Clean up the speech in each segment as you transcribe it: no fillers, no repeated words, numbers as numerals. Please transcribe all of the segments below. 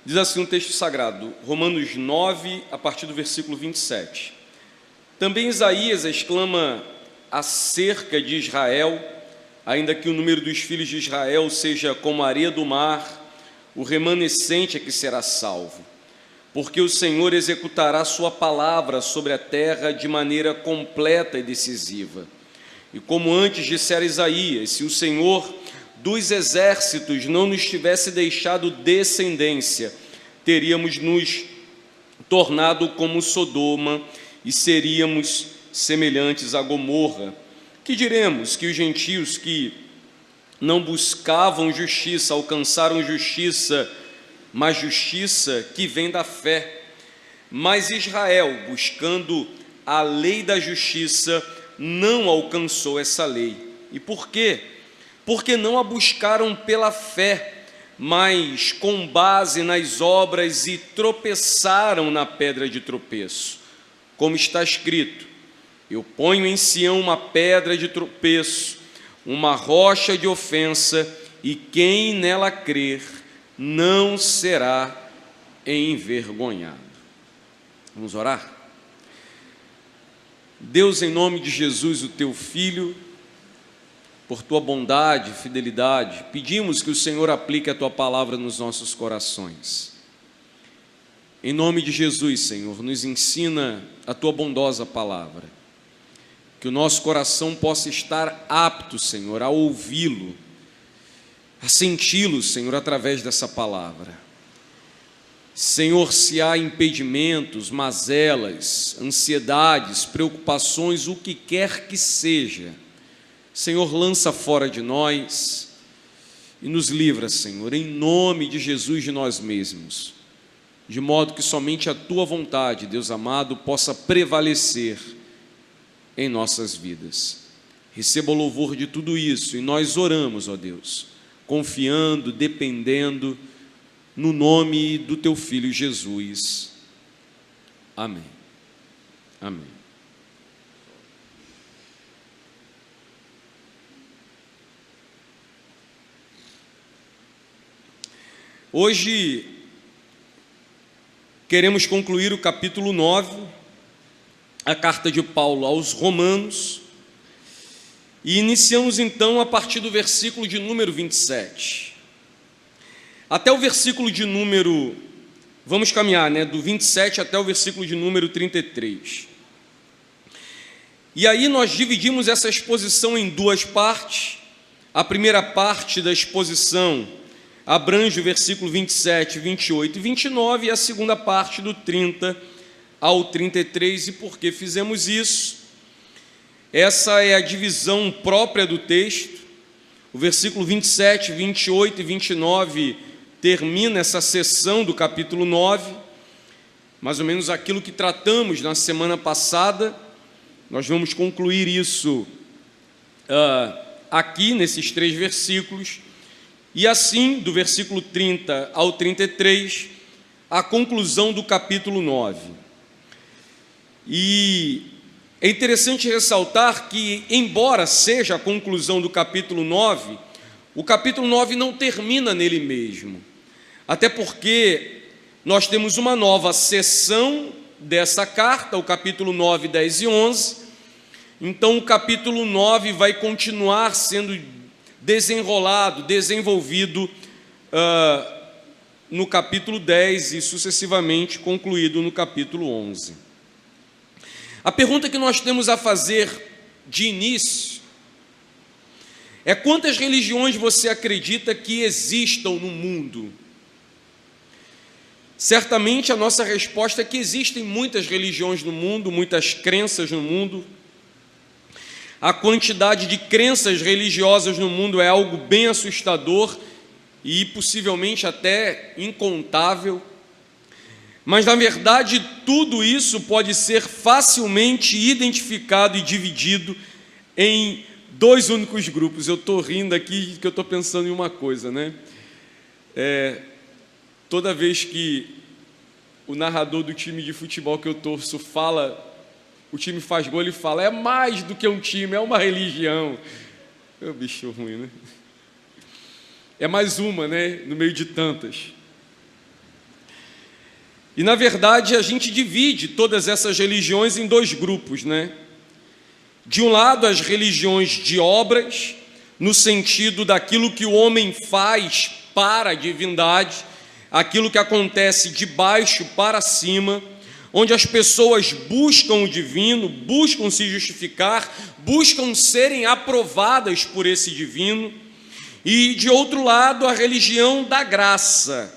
Diz assim um texto sagrado, Romanos 9, a partir do versículo 27. Também Isaías exclama acerca de Israel: ainda que o número dos filhos de Israel seja como a areia do mar, o remanescente é que será salvo. Porque o Senhor executará sua palavra sobre a terra de maneira completa e decisiva. E como antes dissera Isaías, se o Senhor dos exércitos não nos tivesse deixado descendência, teríamos nos tornado como Sodoma e seríamos semelhantes a Gomorra. Que diremos? Que os gentios que não buscavam justiça alcançaram justiça, mas justiça que vem da fé. Mas Israel, buscando a lei da justiça, não alcançou essa lei. E por quê? Porque não a buscaram pela fé, mas com base nas obras, e tropeçaram na pedra de tropeço. Como está escrito: eu ponho em Sião uma pedra de tropeço, uma rocha de ofensa, e quem nela crer não será envergonhado. Vamos orar? Deus, em nome de Jesus, o teu Filho, por tua bondade e fidelidade, pedimos que o Senhor aplique a tua palavra nos nossos corações. Em nome de Jesus, Senhor, nos ensina a tua bondosa palavra, que o nosso coração possa estar apto, Senhor, a ouvi-lo, a senti-lo, Senhor, através dessa palavra. Senhor, se há impedimentos, mazelas, ansiedades, preocupações, o que quer que seja, Senhor, lança fora de nós e nos livra, Senhor, em nome de Jesus, de nós mesmos, de modo que somente a tua vontade, Deus amado, possa prevalecer em nossas vidas. Receba o louvor de tudo isso, e nós oramos, ó Deus, confiando, dependendo no nome do teu Filho Jesus. Amém. Amém. Hoje queremos concluir o capítulo 9, a carta de Paulo aos Romanos, e iniciamos então a partir do versículo de número 27. Até o versículo de número, vamos caminhar, do 27 até o versículo de número 33. E aí nós dividimos essa exposição em duas partes. A primeira parte da exposição abrange o versículo 27, 28 e 29, e a segunda parte do 30 ao 33. E por que fizemos isso? Essa é a divisão própria do texto. O versículo 27, 28 e 29 termina essa sessão do capítulo 9, mais ou menos aquilo que tratamos na semana passada. Nós vamos concluir isso aqui, nesses 3 versículos, e assim, do versículo 30 ao 33, a conclusão do capítulo 9. E é interessante ressaltar que, embora seja a conclusão do capítulo 9, o capítulo 9 não termina nele mesmo, até porque nós temos uma nova seção dessa carta, o capítulo 9, 10 e 11, então o capítulo 9 vai continuar sendo desenrolado, desenvolvido no capítulo 10 e sucessivamente concluído no capítulo 11. A pergunta que nós temos a fazer de início é: quantas religiões você acredita que existam no mundo? Certamente a nossa resposta é que existem muitas religiões no mundo, muitas crenças no mundo. A quantidade de crenças religiosas no mundo é algo bem assustador e possivelmente até incontável. Mas, na verdade, tudo isso pode ser facilmente identificado e dividido em 2 únicos grupos. Eu estou rindo aqui porque eu estou pensando em uma coisa, Toda vez que o narrador do time de futebol que eu torço fala, o time faz gol, ele fala: é mais do que um time, é uma religião. É um bicho ruim, né? É mais uma, no meio de tantas. E, na verdade, a gente divide todas essas religiões em dois grupos, né? De um lado, as religiões de obras, no sentido daquilo que o homem faz para a divindade, aquilo que acontece de baixo para cima, onde as pessoas buscam o divino, buscam se justificar, buscam serem aprovadas por esse divino. E, de outro lado, a religião da graça,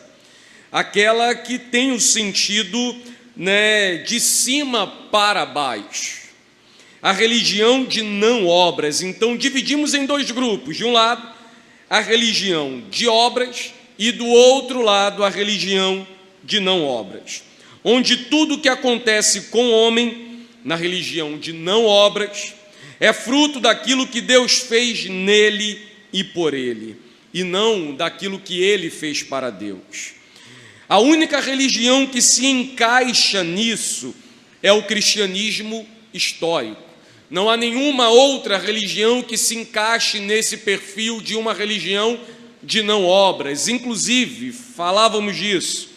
aquela que tem o sentido, né, de cima para baixo, a religião de não obras. Então, dividimos em dois grupos: de um lado, a religião de obras, e do outro lado, a religião de não obras, onde tudo que acontece com o homem, na religião de não obras, é fruto daquilo que Deus fez nele e por ele, e não daquilo que ele fez para Deus. A única religião que se encaixa nisso é o cristianismo histórico. Não há nenhuma outra religião que se encaixe nesse perfil de uma religião de não obras. Inclusive, falávamos disso,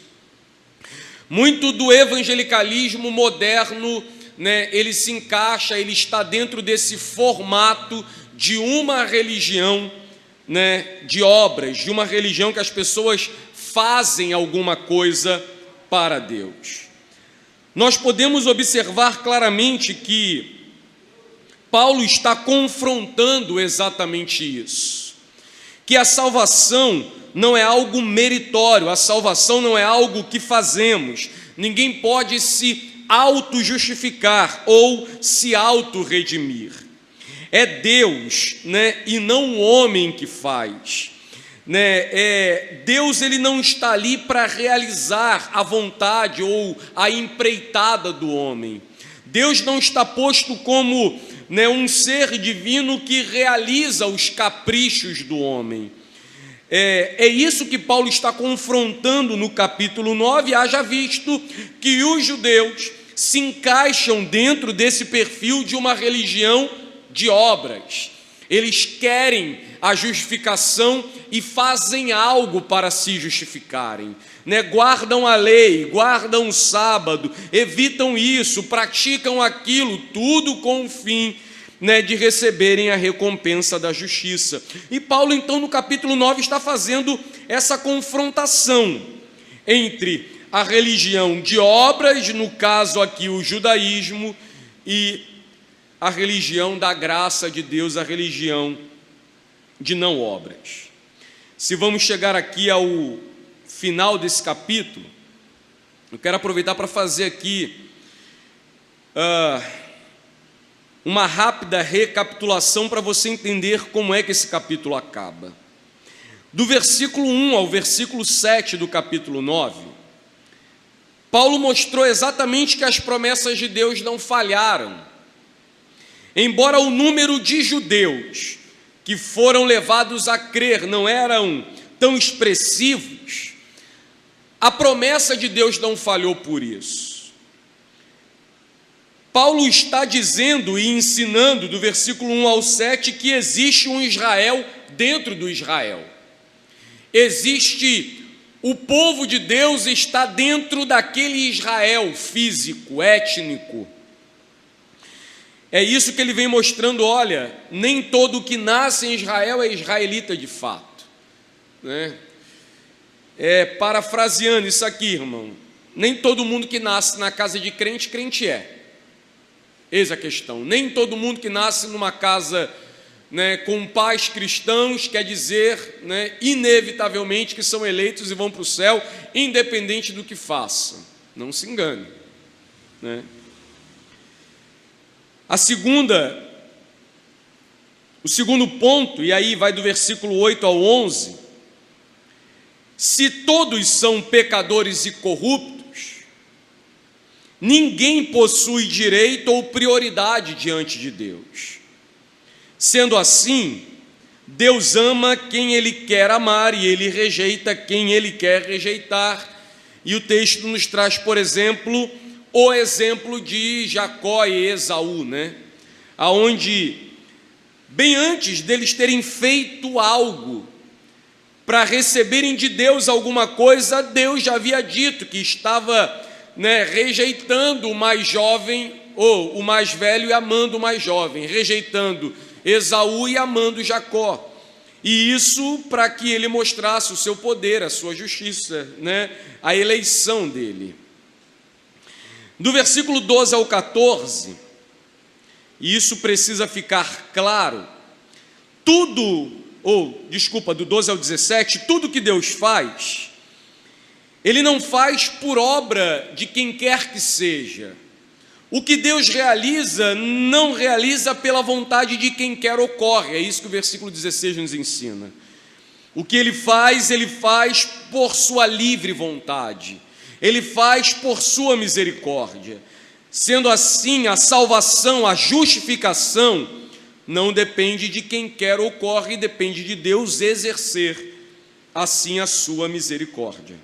muito do evangelicalismo moderno, né, ele se encaixa, ele está dentro desse formato de uma religião, né, de obras, de uma religião que as pessoas fazem alguma coisa para Deus. Nós podemos observar claramente que Paulo está confrontando exatamente isso, que a salvação não é algo meritório, a salvação não é algo que fazemos, ninguém pode se auto-justificar ou se auto-redimir. É Deus, né, e não o homem que faz. Deus, ele não está ali para realizar a vontade ou a empreitada do homem. Deus não está posto como, né, um ser divino que realiza os caprichos do homem. É isso que Paulo está confrontando no capítulo 9, haja visto que os judeus se encaixam dentro desse perfil de uma religião de obras. Eles querem a justificação e fazem algo para se justificarem, né? Guardam a lei, guardam o sábado, evitam isso, praticam aquilo, tudo com o fim, né, de receberem a recompensa da justiça. E Paulo, então, no capítulo 9, está fazendo essa confrontação entre a religião de obras, no caso aqui o judaísmo, e a religião da graça de Deus, a religião de não obras. Se vamos chegar aqui ao final desse capítulo, eu quero aproveitar para fazer aqui uma rápida recapitulação para você entender como é que esse capítulo acaba. Do versículo 1 ao versículo 7 do capítulo 9, Paulo mostrou exatamente que as promessas de Deus não falharam. Embora o número de judeus que foram levados a crer não eram tão expressivos, a promessa de Deus não falhou por isso. Paulo está dizendo e ensinando, do versículo 1 ao 7, que existe um Israel dentro do Israel. Existe, o povo de Deus está dentro daquele Israel físico, étnico. É isso que ele vem mostrando. Olha, nem todo que nasce em Israel é israelita de fato, né? Parafraseando isso aqui, irmão, nem todo mundo que nasce na casa de crente, crente é. Eis a questão. Nem todo mundo que nasce numa casa, né, com pais cristãos quer dizer, né, inevitavelmente que são eleitos e vão para o céu, independente do que façam. Não se engane, né? O segundo ponto, e aí vai do versículo 8 ao 11, se todos são pecadores e corruptos, ninguém possui direito ou prioridade diante de Deus. Sendo assim, Deus ama quem Ele quer amar e Ele rejeita quem Ele quer rejeitar. E o texto nos traz, por exemplo, o exemplo de Jacó e Esaú, né? Aonde, bem antes deles terem feito algo para receberem de Deus alguma coisa, Deus já havia dito que estava rejeitando o mais jovem, ou o mais velho e amando o mais jovem, rejeitando Esaú e amando Jacó. E isso para que ele mostrasse o seu poder, a sua justiça, a eleição dele. Do versículo 12 ao 14, e isso precisa ficar claro, do 12 ao 17, tudo que Deus faz, Ele não faz por obra de quem quer que seja. O que Deus realiza, não realiza pela vontade de quem quer ocorre. É isso que o versículo 16 nos ensina. O que Ele faz por sua livre vontade. Ele faz por sua misericórdia. Sendo assim, a salvação, a justificação, não depende de quem quer ocorre, depende de Deus exercer assim a sua misericórdia.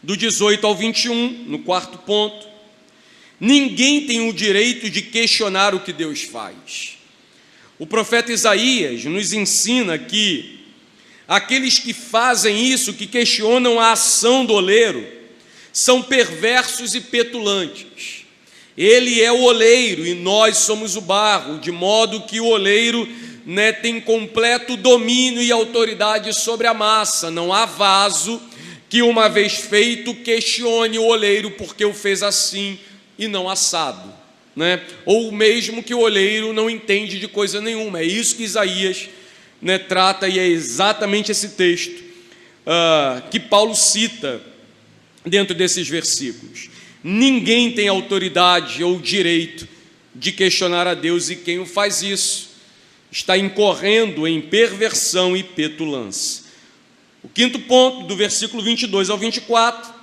Do 18 ao 21, no quarto ponto, ninguém tem o direito de questionar o que Deus faz. O profeta Isaías nos ensina que aqueles que fazem isso, que questionam a ação do oleiro, são perversos e petulantes. Ele é o oleiro e nós somos o barro, de modo que o oleiro tem completo domínio e autoridade sobre a massa. Não há vaso que, uma vez feito, questione o oleiro porque o fez assim e não assado, ou mesmo que o oleiro não entende de coisa nenhuma. É isso que Isaías trata, e é exatamente esse texto que Paulo cita dentro desses versículos. Ninguém tem autoridade ou direito de questionar a Deus, e quem o faz isso está incorrendo em perversão e petulância. O quinto ponto, do versículo 22 ao 24,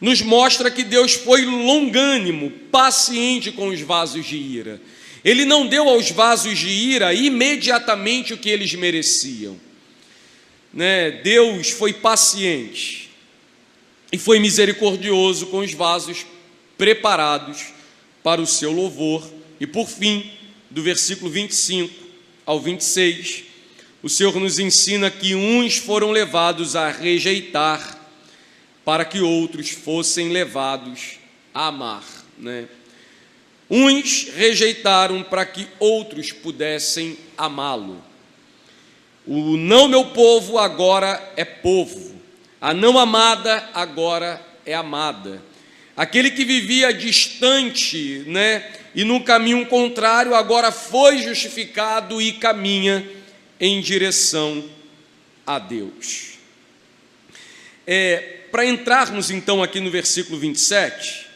nos mostra que Deus foi longânimo, paciente com os vasos de ira. Ele não deu aos vasos de ira imediatamente o que eles mereciam. Deus foi paciente e foi misericordioso com os vasos preparados para o seu louvor. E por fim, do versículo 25 ao 26, o Senhor nos ensina que uns foram levados a rejeitar para que outros fossem levados a amar. Uns rejeitaram para que outros pudessem amá-lo. O não meu povo agora é povo. A não amada agora é amada. Aquele que vivia distante, e no caminho contrário, agora foi justificado e caminha em direção a Deus. Para entrarmos então aqui no versículo 27,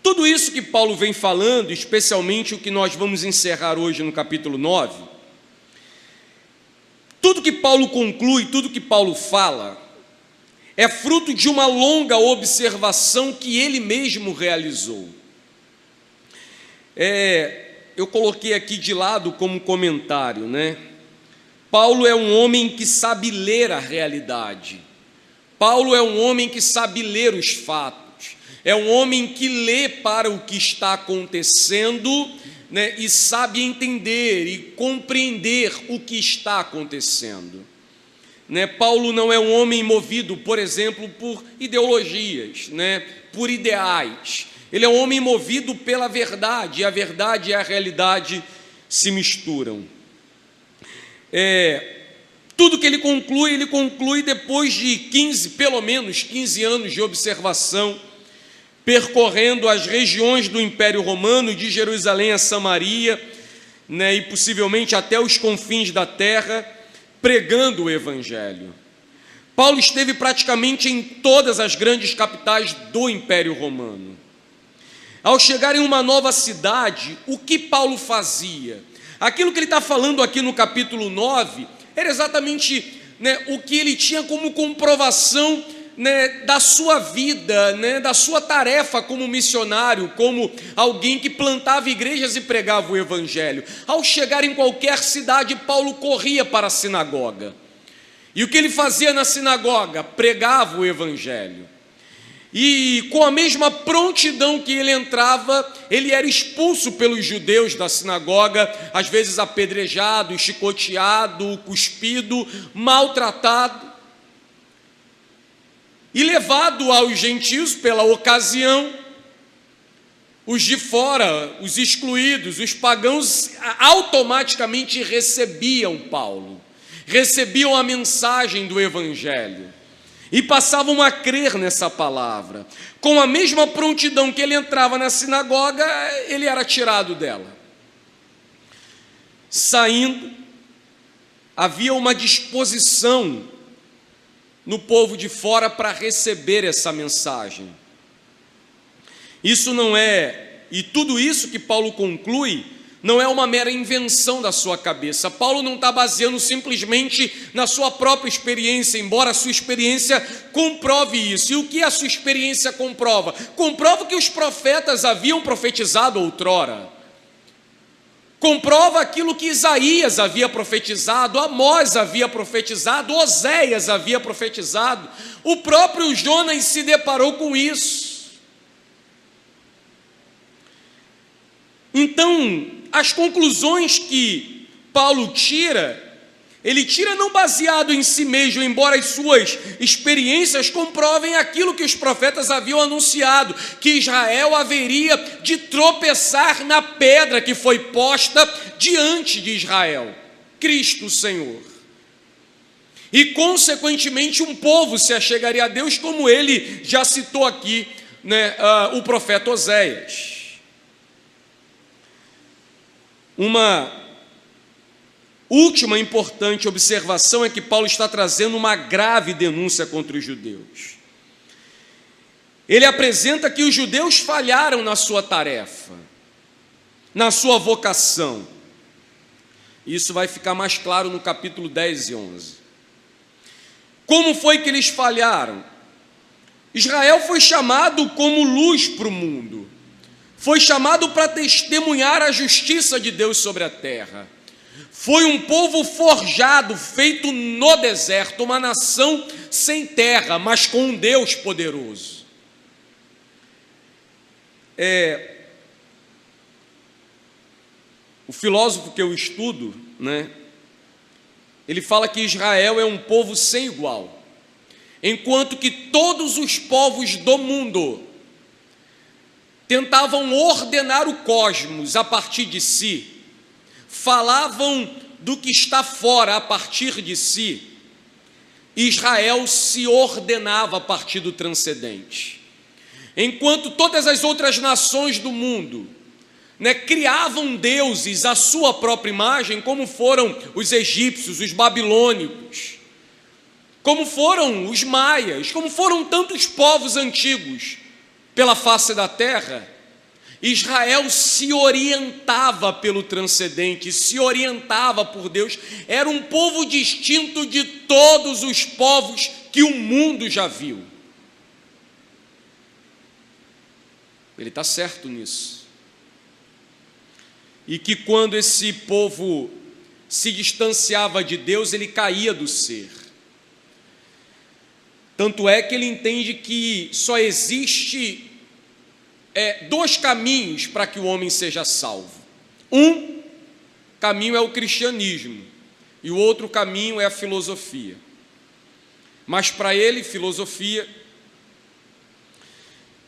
tudo isso que Paulo vem falando, especialmente o que nós vamos encerrar hoje no capítulo 9, tudo que Paulo conclui, tudo que Paulo fala, é fruto de uma longa observação que ele mesmo realizou. Eu coloquei aqui de lado como comentário, Paulo é um homem que sabe ler a realidade. Paulo é um homem que sabe ler os fatos. É um homem que lê para o que está acontecendo, e sabe entender e compreender o que está acontecendo. Paulo não é um homem movido, por exemplo, por ideologias, por ideais. Ele é um homem movido pela verdade, e a verdade e a realidade se misturam. Tudo que ele conclui depois de pelo menos 15 anos de observação, percorrendo as regiões do Império Romano, de Jerusalém a Samaria, e possivelmente até os confins da terra, pregando o Evangelho. Paulo esteve praticamente em todas as grandes capitais do Império Romano. Ao chegar em uma nova cidade, o que Paulo fazia? Aquilo que ele está falando aqui no capítulo 9 era exatamente o que ele tinha como comprovação da sua vida, da sua tarefa como missionário, como alguém que plantava igrejas e pregava o Evangelho. Ao chegar em qualquer cidade, Paulo corria para a sinagoga. E o que ele fazia na sinagoga? Pregava o Evangelho. E com a mesma prontidão que ele entrava, ele era expulso pelos judeus da sinagoga, às vezes apedrejado, chicoteado, cuspido, maltratado. e levado aos gentios pela ocasião, os de fora, os excluídos, os pagãos, automaticamente recebiam Paulo, recebiam a mensagem do Evangelho e passavam a crer nessa palavra. Com a mesma prontidão que ele entrava na sinagoga, ele era tirado dela. Saindo, havia uma disposição no povo de fora para receber essa mensagem. Isso não é, e tudo isso que Paulo conclui, não é uma mera invenção da sua cabeça. Paulo não está baseando simplesmente na sua própria experiência, embora a sua experiência comprove isso. E o que a sua experiência comprova? Comprova que os profetas haviam profetizado outrora. Comprova aquilo que Isaías havia profetizado, Amós havia profetizado, Oséias havia profetizado. O próprio Jonas se deparou com isso. Então, as conclusões que Paulo tira, ele tira não baseado em si mesmo, embora as suas experiências comprovem aquilo que os profetas haviam anunciado, que Israel haveria de tropeçar na pedra que foi posta diante de Israel, Cristo o Senhor. E, consequentemente, um povo se achegaria a Deus, como ele já citou aqui, o profeta Oséias. Uma última importante observação é que Paulo está trazendo uma grave denúncia contra os judeus. Ele apresenta que os judeus falharam na sua tarefa, na sua vocação. Isso vai ficar mais claro no capítulo 10 e 11. Como foi que eles falharam? Israel foi chamado como luz para o mundo. Foi chamado para testemunhar a justiça de Deus sobre a terra. Foi um povo forjado, feito no deserto, uma nação sem terra, mas com um Deus poderoso. O filósofo que eu estudo, ele fala que Israel é um povo sem igual, enquanto que todos os povos do mundo tentavam ordenar o cosmos a partir de si, falavam do que está fora a partir de si. Israel se ordenava a partir do transcendente. Enquanto todas as outras nações do mundo criavam deuses à sua própria imagem, como foram os egípcios, os babilônicos, como foram os maias, como foram tantos povos antigos pela face da terra, Israel se orientava pelo transcendente, se orientava por Deus, era um povo distinto de todos os povos que o mundo já viu. Ele está certo nisso. E que quando esse povo se distanciava de Deus, ele caía do ser. Tanto é que ele entende que só existe dois caminhos para que o homem seja salvo. Um caminho é o cristianismo e o outro caminho é a filosofia. Mas para ele, filosofia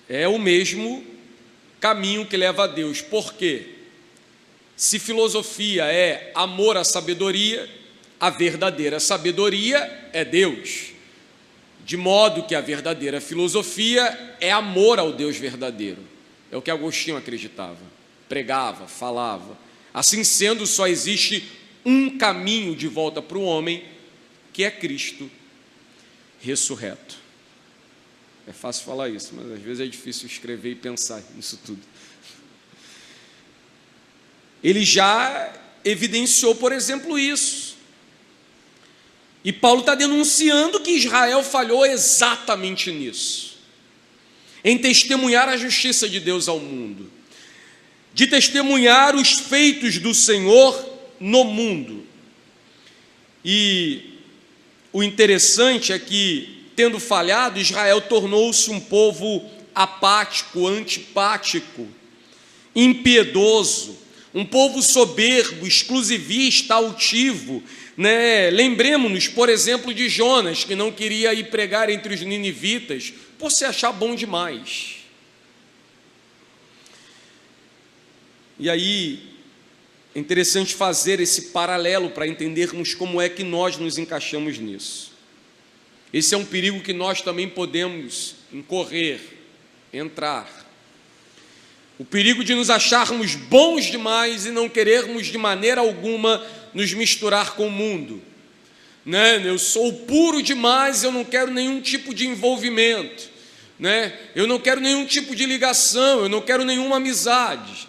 é o mesmo caminho que leva a Deus. Por quê? Se filosofia é amor à sabedoria, a verdadeira sabedoria é Deus. De modo que a verdadeira filosofia é amor ao Deus verdadeiro. É o que Agostinho acreditava, pregava, falava. Assim sendo, só existe um caminho de volta para o homem, que é Cristo ressurreto. É fácil falar isso, mas às vezes é difícil escrever e pensar nisso tudo. Ele já evidenciou, por exemplo, isso. E Paulo está denunciando que Israel falhou exatamente nisso, em testemunhar a justiça de Deus ao mundo, de testemunhar os feitos do Senhor no mundo. E o interessante é que, tendo falhado, Israel tornou-se um povo apático, antipático, impiedoso, um povo soberbo, exclusivista, altivo, né? Lembremos-nos, por exemplo, de Jonas, que não queria ir pregar entre os ninivitas por se achar bom demais. E aí é interessante fazer esse paralelo para entendermos como é que nós nos encaixamos nisso. Esse é um perigo que nós também podemos incorrer, entrar. O perigo de nos acharmos bons demais e não querermos de maneira alguma nos misturar com o mundo, né? Eu sou puro demais, eu não quero nenhum tipo de envolvimento, né? Eu não quero nenhum tipo de ligação, eu não quero nenhuma amizade,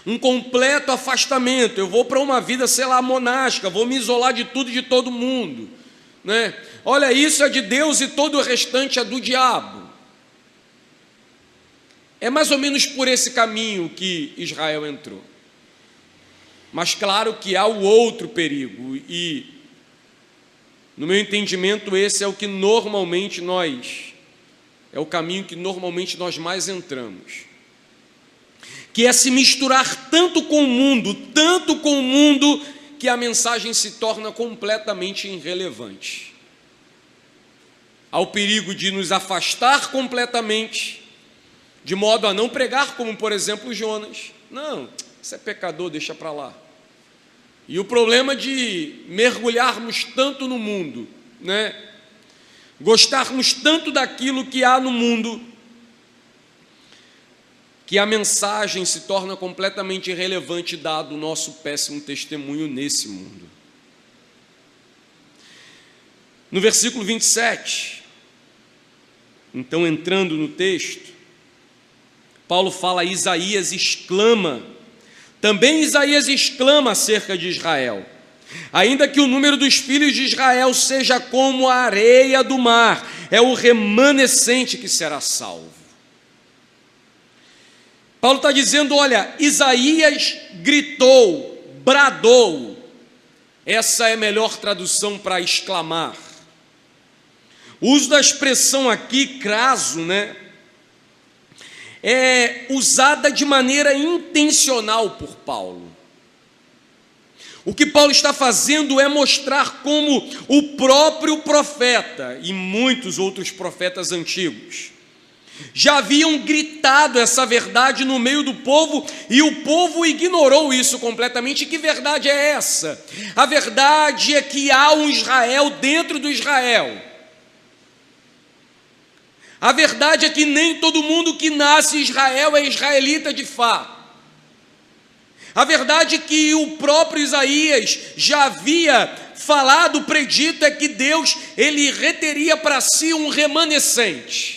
um completo afastamento. Eu vou para uma vida, sei lá, monástica, vou me isolar de tudo e de todo mundo, né? Olha, isso é de Deus e todo o restante é do diabo. É mais ou menos por esse caminho que Israel entrou. Mas claro que há o outro perigo, e no meu entendimento esse é o que normalmente é o caminho que normalmente nós mais entramos, que é se misturar tanto com o mundo, que a mensagem se torna completamente irrelevante. Há o perigo de nos afastar completamente, de modo a não pregar, como por exemplo Jonas. Não, isso é pecador, deixa para lá. E o problema de mergulharmos tanto no mundo, né? Gostarmos tanto daquilo que há no mundo, que a mensagem se torna completamente irrelevante dado o nosso péssimo testemunho nesse mundo. No versículo 27, então entrando no texto, Paulo fala, Isaías exclama, também Isaías exclama acerca de Israel: ainda que o número dos filhos de Israel seja como a areia do mar, é o remanescente que será salvo. Paulo está dizendo, olha, Isaías gritou, bradou, essa é a melhor tradução para exclamar. O uso da expressão aqui, craso, né, é usada de maneira intencional por Paulo. O que Paulo está fazendo é mostrar como o próprio profeta e muitos outros profetas antigos já haviam gritado essa verdade no meio do povo, e o povo ignorou isso completamente. E que verdade é essa? A verdade é que há um Israel dentro do Israel. A verdade é que nem todo mundo que nasce em Israel é israelita de fato. A verdade é que o próprio Isaías já havia falado, predito, é que Deus, ele reteria para si um remanescente.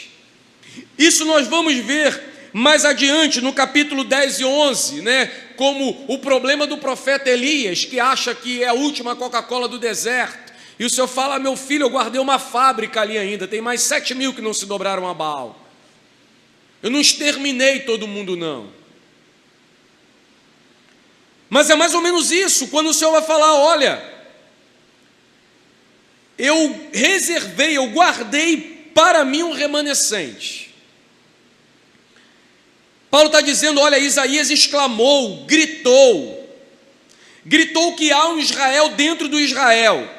Isso nós vamos ver mais adiante, no capítulo 10 e 11, né? Como o problema do profeta Elias, que acha que é a última Coca-Cola do deserto. E o Senhor fala, meu filho, eu guardei uma fábrica ali ainda, tem mais 7.000 que não se dobraram a Baal. Eu não exterminei todo mundo, não. Mas é mais ou menos isso, quando o Senhor vai falar, olha, eu reservei, eu guardei para mim um remanescente. Paulo está dizendo, olha, Isaías exclamou, gritou que há um Israel dentro do Israel,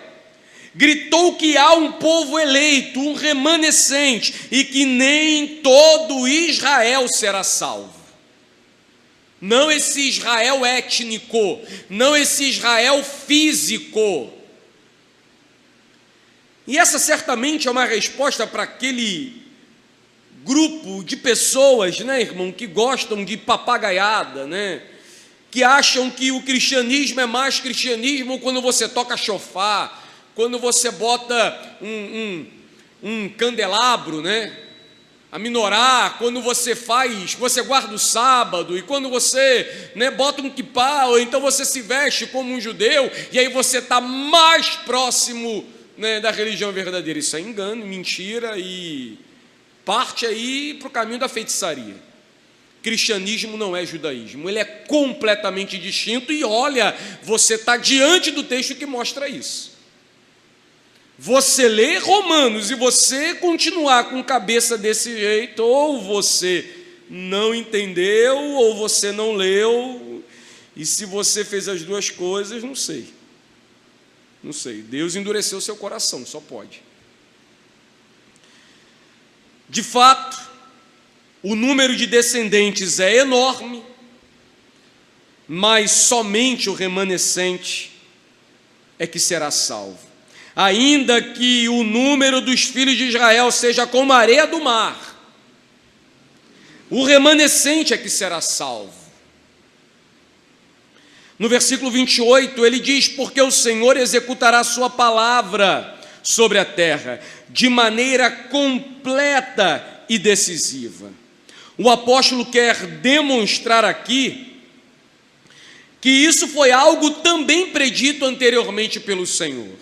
gritou que há um povo eleito, um remanescente, e que nem todo Israel será salvo. Não esse Israel étnico, não esse Israel físico. E essa certamente é uma resposta para aquele grupo de pessoas, né, irmão, que gostam de papagaiada, né, que acham que o cristianismo é mais cristianismo quando você toca chofar, quando você bota um candelabro, né, a minorá, quando você guarda o sábado, e quando você, né, bota um quipá, ou então você se veste como um judeu, e aí você está mais próximo, né, da religião verdadeira. Isso é engano, mentira, e parte aí para o caminho da feitiçaria. Cristianismo não é judaísmo, ele é completamente distinto, e olha, você está diante do texto que mostra isso. Você lê Romanos e você continuar com cabeça desse jeito, ou você não entendeu, ou você não leu, e se você fez as duas coisas, não sei. Não sei, Deus endureceu seu coração, só pode. De fato, o número de descendentes é enorme, mas somente o remanescente é que será salvo. Ainda que o número dos filhos de Israel seja como a areia do mar, o remanescente é que será salvo. No versículo 28, ele diz: porque o Senhor executará a sua palavra sobre a terra, de maneira completa e decisiva. O apóstolo quer demonstrar aqui que isso foi algo também predito anteriormente pelo Senhor.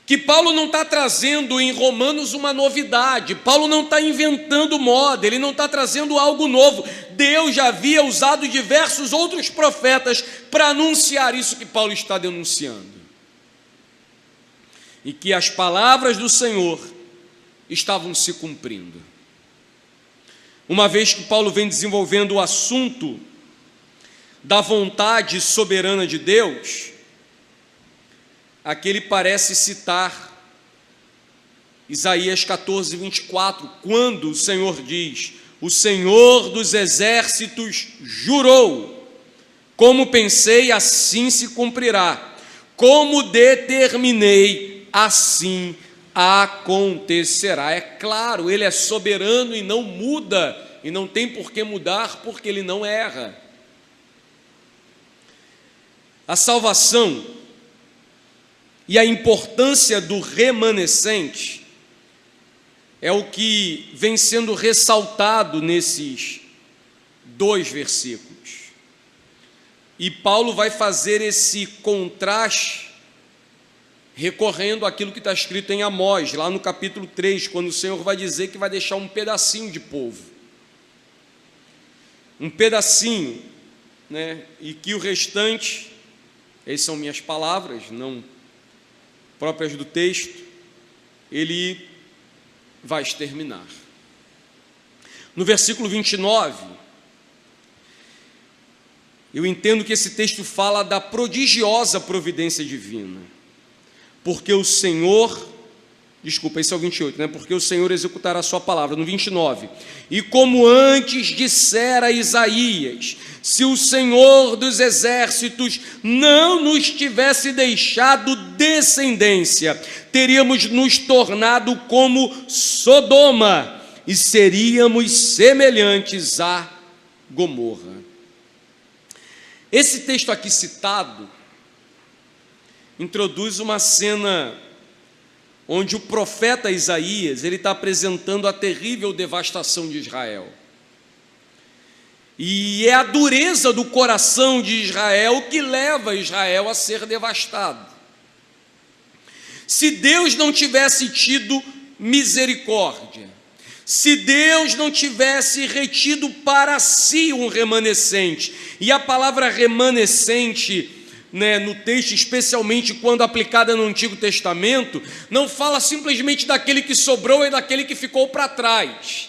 Que Paulo não está trazendo em Romanos uma novidade, Paulo não está inventando moda, ele não está trazendo algo novo. Deus já havia usado diversos outros profetas para anunciar isso que Paulo está denunciando. E que as palavras do Senhor estavam se cumprindo. Uma vez que Paulo vem desenvolvendo o assunto da vontade soberana de Deus, aqui ele parece citar Isaías 14, 24, quando o Senhor diz: o Senhor dos exércitos jurou, como pensei, assim se cumprirá, como determinei, assim acontecerá. É claro, ele é soberano e não muda, e não tem por que mudar, porque ele não erra. A salvação e a importância do remanescente é o que vem sendo ressaltado nesses 2 versículos. E Paulo vai fazer esse contraste recorrendo àquilo que está escrito em Amós, lá no capítulo 3, quando o Senhor vai dizer que vai deixar um pedacinho de povo. Um pedacinho, né? E que o restante, essas são minhas palavras, não próprias do texto, ele vai exterminar. No versículo 29, eu entendo que esse texto fala da prodigiosa providência divina, porque o Senhor, desculpa, esse é o 28, né? Porque o Senhor executará a sua palavra. No 29, e como antes dissera Isaías, se o Senhor dos exércitos não nos tivesse deixado descendência, teríamos nos tornado como Sodoma e seríamos semelhantes a Gomorra. Esse texto aqui citado introduz uma cena onde o profeta Isaías ele está apresentando a terrível devastação de Israel. E é a dureza do coração de Israel que leva Israel a ser devastado. Se Deus não tivesse tido misericórdia, se Deus não tivesse retido para si um remanescente, e a palavra remanescente, né, no texto, especialmente quando aplicada no Antigo Testamento, não fala simplesmente daquele que sobrou e daquele que ficou para trás.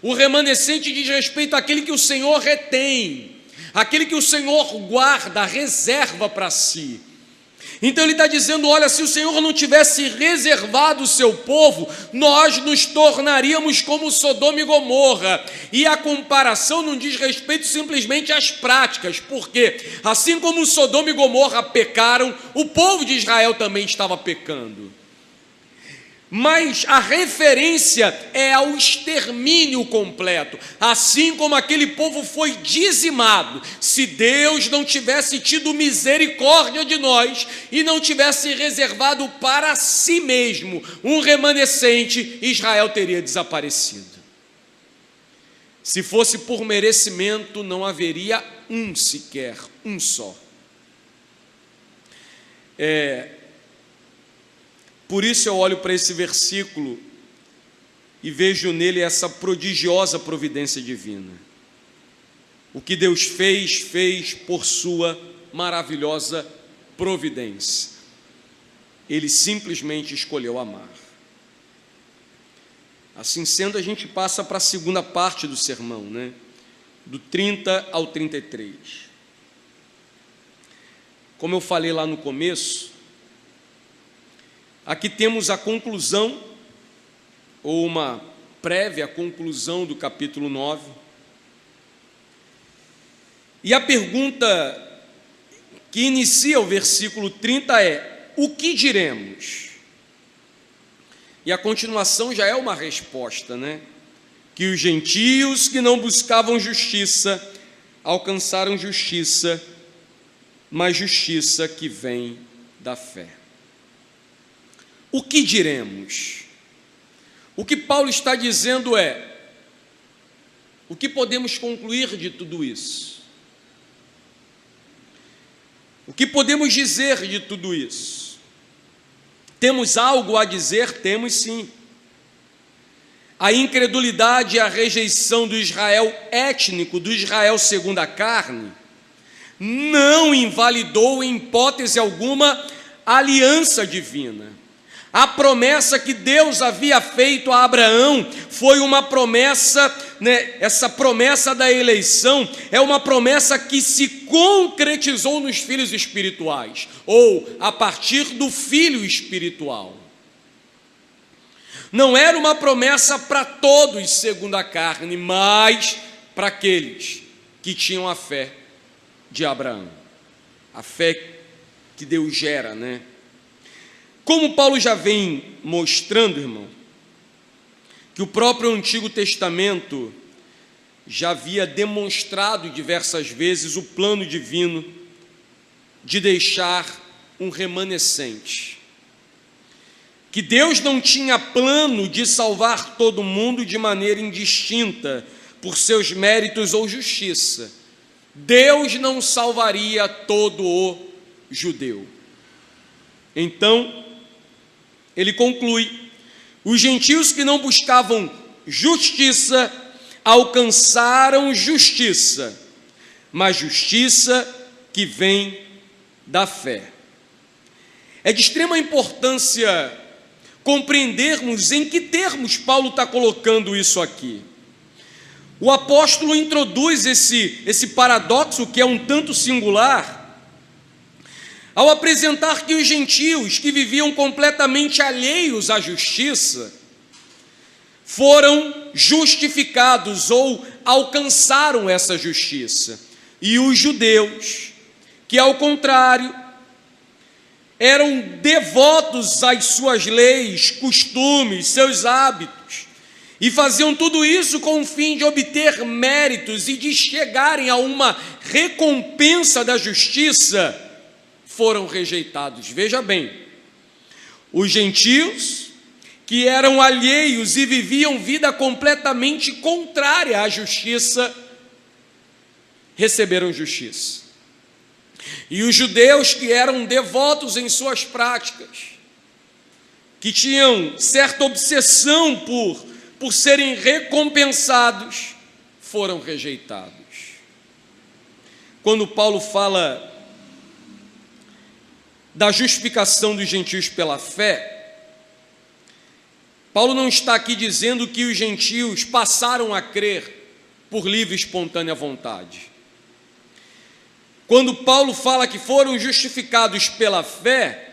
O remanescente diz respeito àquele que o Senhor retém, aquele que o Senhor guarda, reserva para si. Então ele está dizendo: olha, se o Senhor não tivesse reservado o seu povo, nós nos tornaríamos como Sodoma e Gomorra. E a comparação não diz respeito simplesmente às práticas, porque assim como Sodoma e Gomorra pecaram, o povo de Israel também estava pecando. Mas a referência é ao extermínio completo. Assim como aquele povo foi dizimado, se Deus não tivesse tido misericórdia de nós e não tivesse reservado para si mesmo um remanescente, Israel teria desaparecido. Se fosse por merecimento, não haveria um sequer, um só. Por isso eu olho para esse versículo e vejo nele essa prodigiosa providência divina. O que Deus fez, fez por sua maravilhosa providência. Ele simplesmente escolheu amar. Assim sendo, a gente passa para a segunda parte do sermão, né? Do 30 ao 33. Como eu falei lá no começo, aqui temos a conclusão, ou uma prévia conclusão do capítulo 9. E a pergunta que inicia o versículo 30 é: o que diremos? E a continuação já é uma resposta, né? Que os gentios que não buscavam justiça alcançaram justiça, mas justiça que vem da fé. O que diremos? O que Paulo está dizendo é: o que podemos concluir de tudo isso? O que podemos dizer de tudo isso? Temos algo a dizer? Temos sim. A incredulidade e a rejeição do Israel étnico, do Israel segundo a carne, não invalidou em hipótese alguma a aliança divina. A promessa que Deus havia feito a Abraão foi uma promessa, né, essa promessa da eleição é uma promessa que se concretizou nos filhos espirituais, ou a partir do filho espiritual. Não era uma promessa para todos segundo a carne, mas para aqueles que tinham a fé de Abraão, a fé que Deus gera, né? Como Paulo já vem mostrando, irmão, que o próprio Antigo Testamento já havia demonstrado diversas vezes o plano divino de deixar um remanescente. Que Deus não tinha plano de salvar todo mundo de maneira indistinta, por seus méritos ou justiça. Deus não salvaria todo o judeu. Então, ele conclui: os gentios que não buscavam justiça alcançaram justiça, mas justiça que vem da fé. É de extrema importância compreendermos em que termos Paulo está colocando isso aqui. O apóstolo introduz esse paradoxo que é um tanto singular, ao apresentar que os gentios que viviam completamente alheios à justiça foram justificados ou alcançaram essa justiça, e os judeus que, ao contrário, eram devotos às suas leis, costumes, seus hábitos, e faziam tudo isso com o fim de obter méritos e de chegarem a uma recompensa da justiça, foram rejeitados. Veja bem, os gentios que eram alheios e viviam vida completamente contrária à justiça, receberam justiça. E os judeus que eram devotos em suas práticas, que tinham certa obsessão por serem recompensados, foram rejeitados. Quando Paulo fala da justificação dos gentios pela fé, Paulo não está aqui dizendo que os gentios passaram a crer por livre e espontânea vontade. Quando Paulo fala que foram justificados pela fé,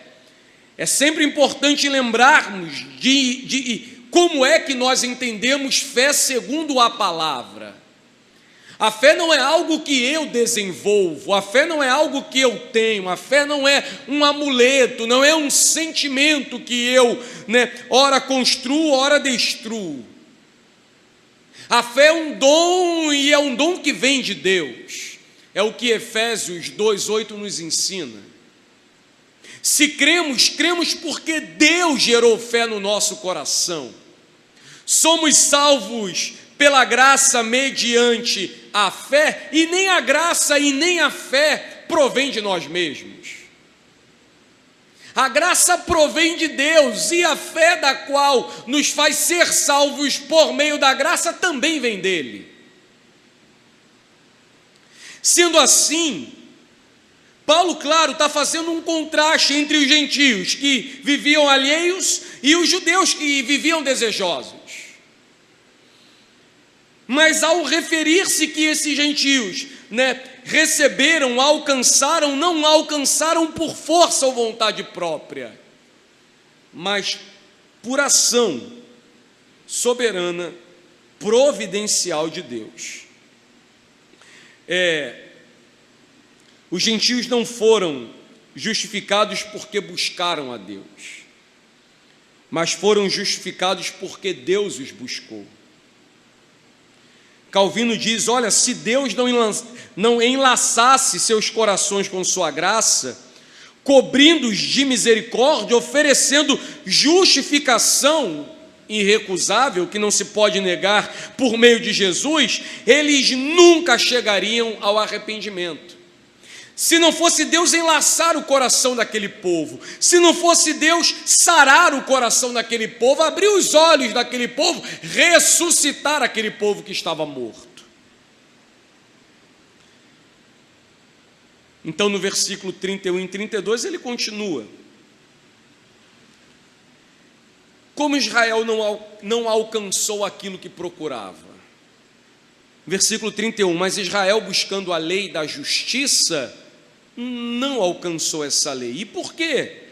é sempre importante lembrarmos de como é que nós entendemos fé segundo a palavra. A fé não é algo que eu desenvolvo, a fé não é algo que eu tenho, a fé não é um amuleto, não é um sentimento que eu, ora construo, ora destruo. A fé é um dom, e é um dom que vem de Deus. É o que Efésios 2:8 nos ensina. Se cremos, cremos porque Deus gerou fé no nosso coração. Somos salvos pela graça mediante a fé, e nem a graça e nem a fé provém de nós mesmos. A graça provém de Deus, e a fé da qual nos faz ser salvos por meio da graça também vem dele. Sendo assim, Paulo, claro, está fazendo um contraste entre os gentios que viviam alheios e os judeus que viviam desejosos. Mas ao referir-se que esses gentios receberam, alcançaram, não alcançaram por força ou vontade própria, mas por ação soberana, providencial de Deus. Os gentios não foram justificados porque buscaram a Deus, mas foram justificados porque Deus os buscou. Calvino diz: olha, se Deus não enlaçasse seus corações com sua graça, cobrindo-os de misericórdia, oferecendo justificação irrecusável, que não se pode negar, por meio de Jesus, eles nunca chegariam ao arrependimento. Se não fosse Deus enlaçar o coração daquele povo, se não fosse Deus sarar o coração daquele povo, abrir os olhos daquele povo, ressuscitar aquele povo que estava morto. Então, no versículo 31 e 32, ele continua: como Israel não alcançou aquilo que procurava. Versículo 31, mas Israel, buscando a lei da justiça, não alcançou essa lei. E por quê?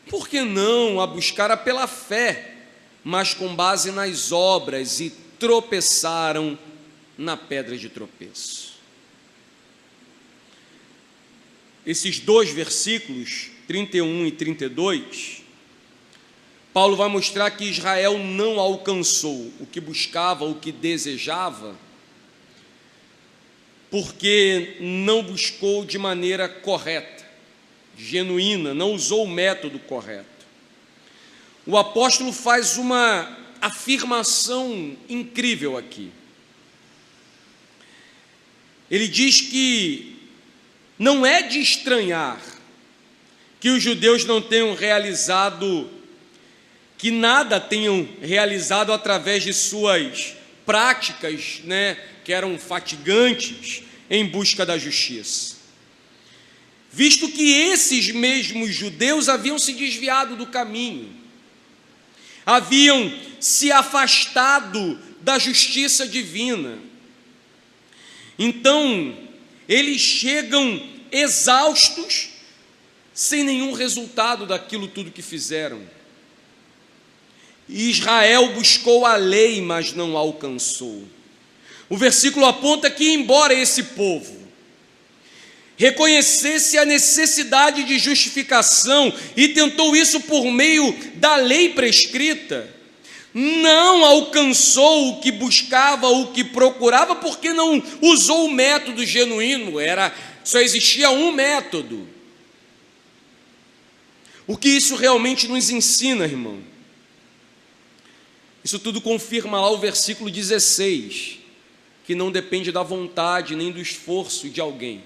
Porque não a buscara pela fé, mas com base nas obras, e tropeçaram na pedra de tropeço. Esses dois versículos, 31 e 32, Paulo vai mostrar que Israel não alcançou o que buscava, o que desejava, porque não buscou de maneira correta, genuína, não usou o método correto. O apóstolo faz uma afirmação incrível aqui. Ele diz que não é de estranhar que os judeus não tenham realizado, que nada tenham realizado através de suas práticas, que eram fatigantes, em busca da justiça, visto que esses mesmos judeus haviam se desviado do caminho, haviam se afastado da justiça divina. Então, eles chegam exaustos, sem nenhum resultado daquilo tudo que fizeram. Israel buscou a lei, mas não alcançou. O versículo aponta que, embora esse povo reconhecesse a necessidade de justificação e tentou isso por meio da lei prescrita, não alcançou o que buscava, o que procurava, porque não usou o método genuíno. Só existia um método. O que isso realmente nos ensina, irmão? Isso tudo confirma lá o versículo 16, que não depende da vontade nem do esforço de alguém.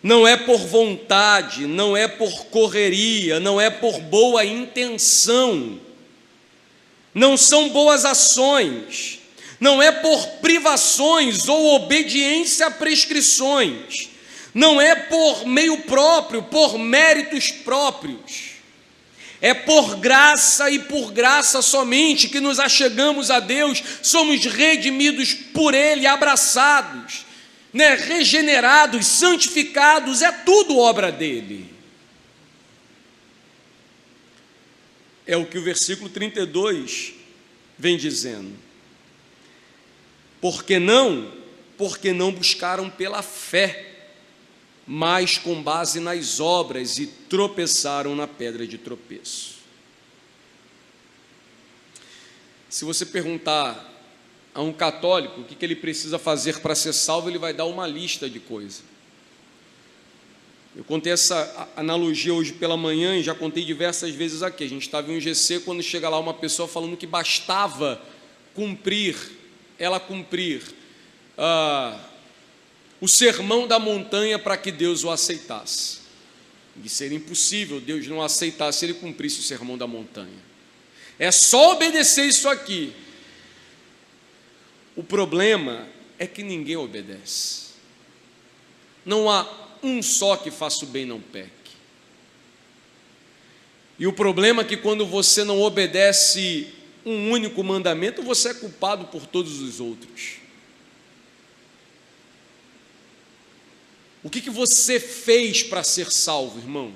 Não é por vontade, não é por correria, não é por boa intenção, não são boas ações, não é por privações ou obediência a prescrições, não é por meio próprio, por méritos próprios. É por graça e por graça somente que nos achegamos a Deus, somos redimidos por Ele, abraçados, regenerados, santificados, é tudo obra dEle. É o que o versículo 32 vem dizendo. Porque não buscaram pela fé, mas com base nas obras, e tropeçaram na pedra de tropeço. Se você perguntar a um católico o que ele precisa fazer para ser salvo, ele vai dar uma lista de coisas. Eu contei essa analogia hoje pela manhã e já contei diversas vezes aqui. A gente estava em um GC, quando chega lá uma pessoa falando que bastava ela cumprir o sermão da montanha para que Deus o aceitasse. E seria impossível Deus não aceitar se ele cumprisse o sermão da montanha. É só obedecer isso aqui. O problema é que ninguém obedece. Não há um só que faça o bem e não peque. E o problema é que quando você não obedece um único mandamento, você é culpado por todos os outros. O que você fez para ser salvo, irmão?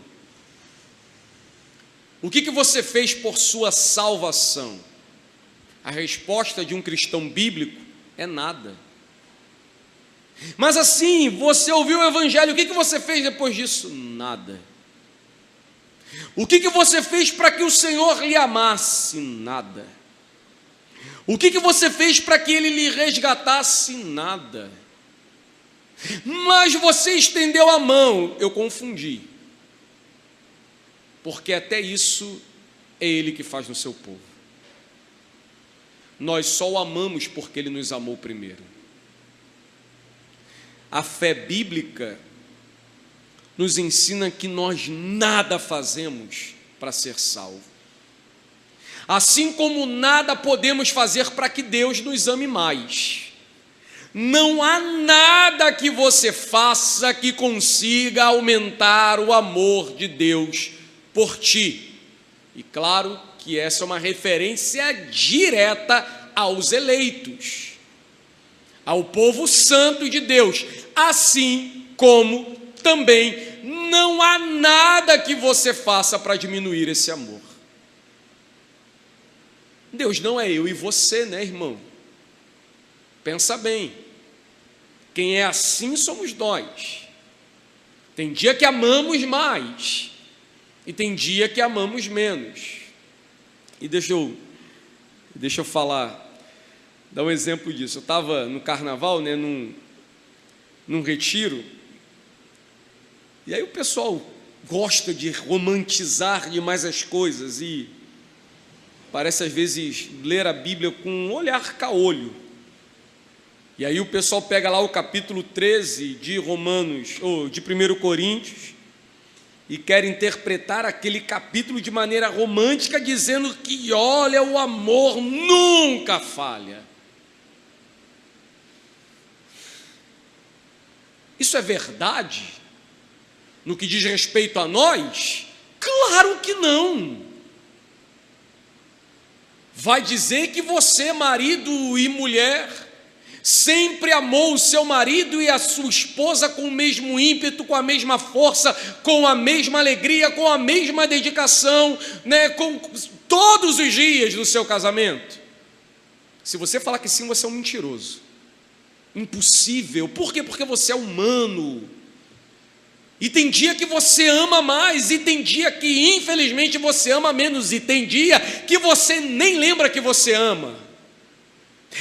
O que você fez por sua salvação? A resposta de um cristão bíblico é nada. Mas assim, você ouviu o evangelho, o que você fez depois disso? Nada. O que você fez para que o Senhor lhe amasse? Nada. O que você fez para que Ele lhe resgatasse? Nada. Mas você estendeu a mão, eu confundi. Porque até isso é Ele que faz no seu povo. Nós só o amamos porque Ele nos amou primeiro. A fé bíblica nos ensina que nós nada fazemos para ser salvo. Assim como nada podemos fazer para que Deus nos ame mais. Não há nada que você faça que consiga aumentar o amor de Deus por ti. E claro que essa é uma referência direta aos eleitos, ao povo santo de Deus, assim como também não há nada que você faça para diminuir esse amor. Deus não é eu e você, né, irmão? Pensa bem. Quem é assim somos nós. Tem dia que amamos mais e tem dia que amamos menos. E deixa eu falar, dar um exemplo disso. Eu estava no carnaval, né, num retiro, e aí o pessoal gosta de romantizar demais as coisas e parece às vezes ler a Bíblia com um olhar caolho. E aí o pessoal pega lá o capítulo 13 de Romanos, ou de 1 Coríntios, e quer interpretar aquele capítulo de maneira romântica, dizendo que, olha, o amor nunca falha. Isso é verdade? No que diz respeito a nós? Claro que não. Vai dizer que você, marido e mulher, sempre amou o seu marido e a sua esposa com o mesmo ímpeto, com a mesma força, com a mesma alegria, com a mesma dedicação, né, com todos os dias do seu casamento? Se você falar que sim, você é um mentiroso. Impossível. Por quê? Porque você é humano. E tem dia que você ama mais, e tem dia que infelizmente você ama menos, e tem dia que você nem lembra que você ama.